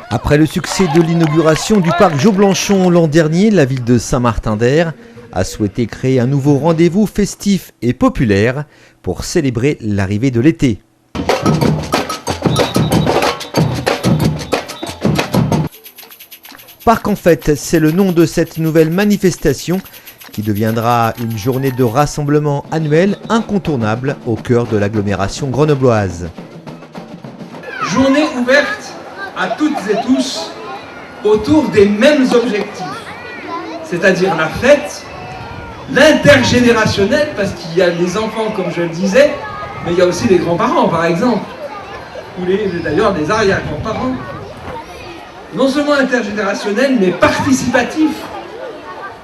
Après le succès de l'inauguration du parc Jo-Blanchon l'an dernier, la ville de Saint-Martin-d'Hères a souhaité créer un nouveau rendez-vous festif et populaire pour célébrer l'arrivée de l'été. Parc en fête, c'est le nom de cette nouvelle manifestation qui deviendra une journée de rassemblement annuel incontournable au cœur de l'agglomération grenobloise. Journée ouverte à toutes et tous autour des mêmes objectifs, c'est-à-dire la fête, l'intergénérationnel, parce qu'il y a les enfants comme je le disais, mais il y a aussi les grands-parents par exemple, ou d'ailleurs les arrière-grands-parents. Non seulement intergénérationnel, mais participatif,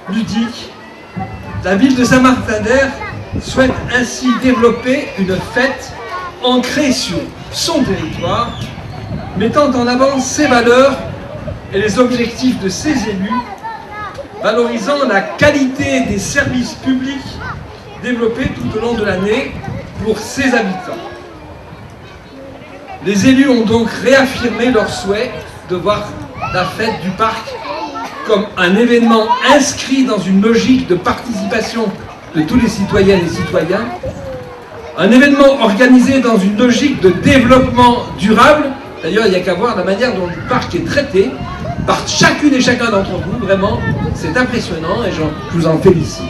ludique. La ville de Saint-Martin-d'Hères souhaite ainsi développer une fête ancrée sur son territoire, mettant en avant ses valeurs et les objectifs de ses élus, valorisant la qualité des services publics développés tout au long de l'année pour ses habitants. Les élus ont donc réaffirmé leur souhait de voir la fête du parc comme un événement inscrit dans une logique de participation de tous les citoyennes et citoyens, un événement organisé dans une logique de développement durable. D'ailleurs, il n'y a qu'à voir la manière dont le parc est traité par chacune et chacun d'entre vous. Vraiment, c'est impressionnant et je vous en félicite.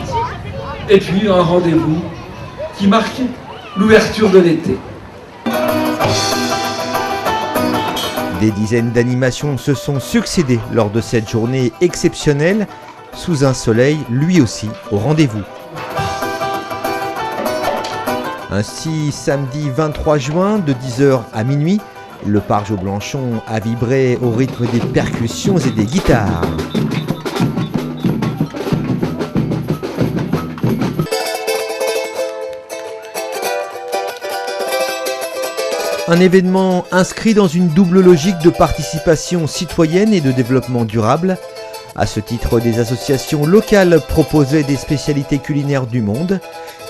Et puis, un rendez-vous qui marque l'ouverture de l'été. Des dizaines d'animations se sont succédées lors de cette journée exceptionnelle, sous un soleil lui aussi au rendez-vous. Ainsi, samedi 23 juin, de 10h à minuit, le parc Jo-Blanchon a vibré au rythme des percussions et des guitares. Un événement inscrit dans une double logique de participation citoyenne et de développement durable. À ce titre, des associations locales proposaient des spécialités culinaires du monde.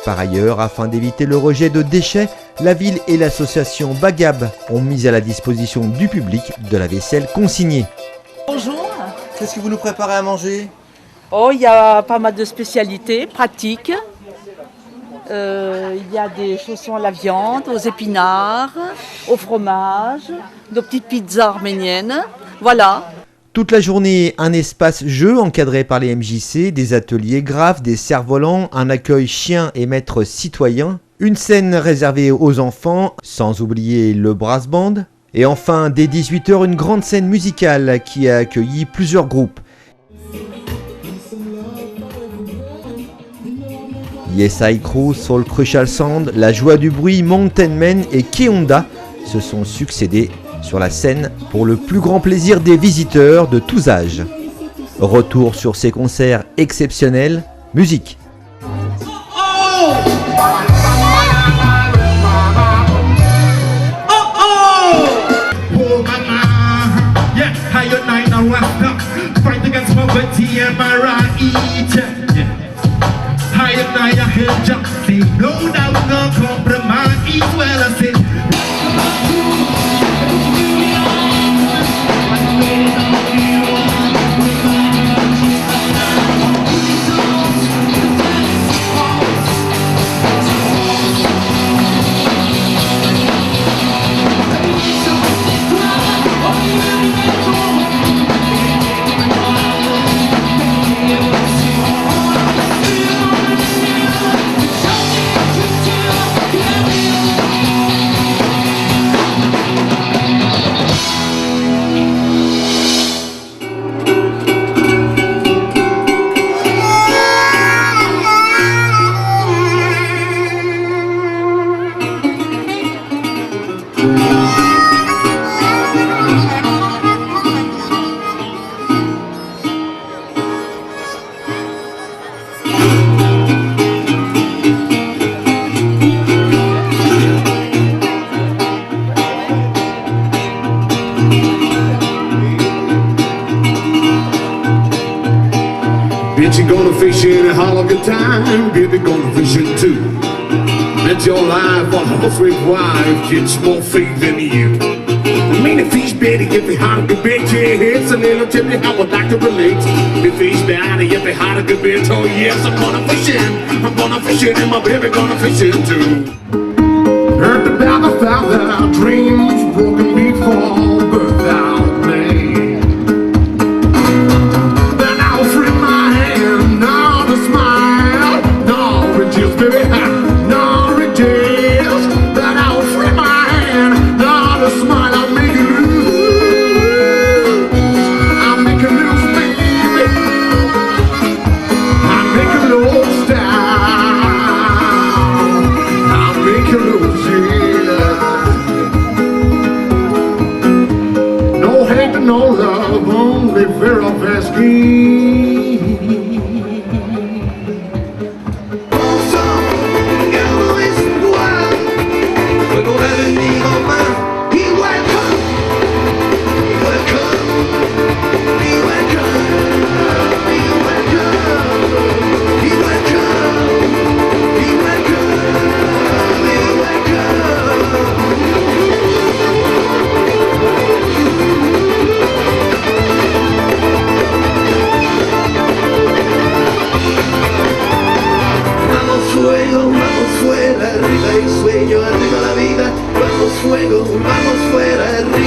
Par ailleurs, afin d'éviter le rejet de déchets, la ville et l'association Bagab ont mis à la disposition du public de la vaisselle consignée. Bonjour. Qu'est-ce que vous nous préparez à manger? Oh, il y a pas mal de spécialités pratiques. Il y a des chaussons à la viande, aux épinards, au fromage, nos petites pizzas arméniennes. Voilà. Toute la journée, un espace jeu encadré par les MJC, des ateliers graphes, des cerfs-volants, un accueil chien et maître citoyen, une scène réservée aux enfants, sans oublier le brass band, et enfin, dès 18h, une grande scène musicale qui a accueilli plusieurs groupes. Yes I Crew, Soul Crucial Sound, La Joie du Bruit, Mountain Men et Keonda se sont succédés sur la scène pour le plus grand plaisir des visiteurs de tous âges. Retour sur ces concerts exceptionnels, musique. Bitch, you gonna fish in a hell of a time, baby, gonna fish it too. Bet your life on a horse with wife gets more faith than you. I mean, the fish Betty, if they had a good bit, yeah, it's a little tip I would like to relate. The fish Betty, if they had a good bit, oh yes, I'm gonna fish in. I'm gonna fish in, and my baby gonna fish in too. Heard about the father, dreams broken before birth out me. Then I'll free my hand, now to smile, no reduce, baby, no reduce. Then I'll free my hand, now to smile, I'll make it loose. I'll make it loose, baby. I'll make it loose down. I'll make it loose, yeah. No hate and no love, only fear of asking. Sangalo espoir, fuego del enemigo más. He welcome, he welcome, he welcome, he welcome, he welcome, he welcome, he welcome. Vamos fuego, vamos fuera, arriba el sueño, arriba la vida. Vamos fuego, vamos fuera, arriba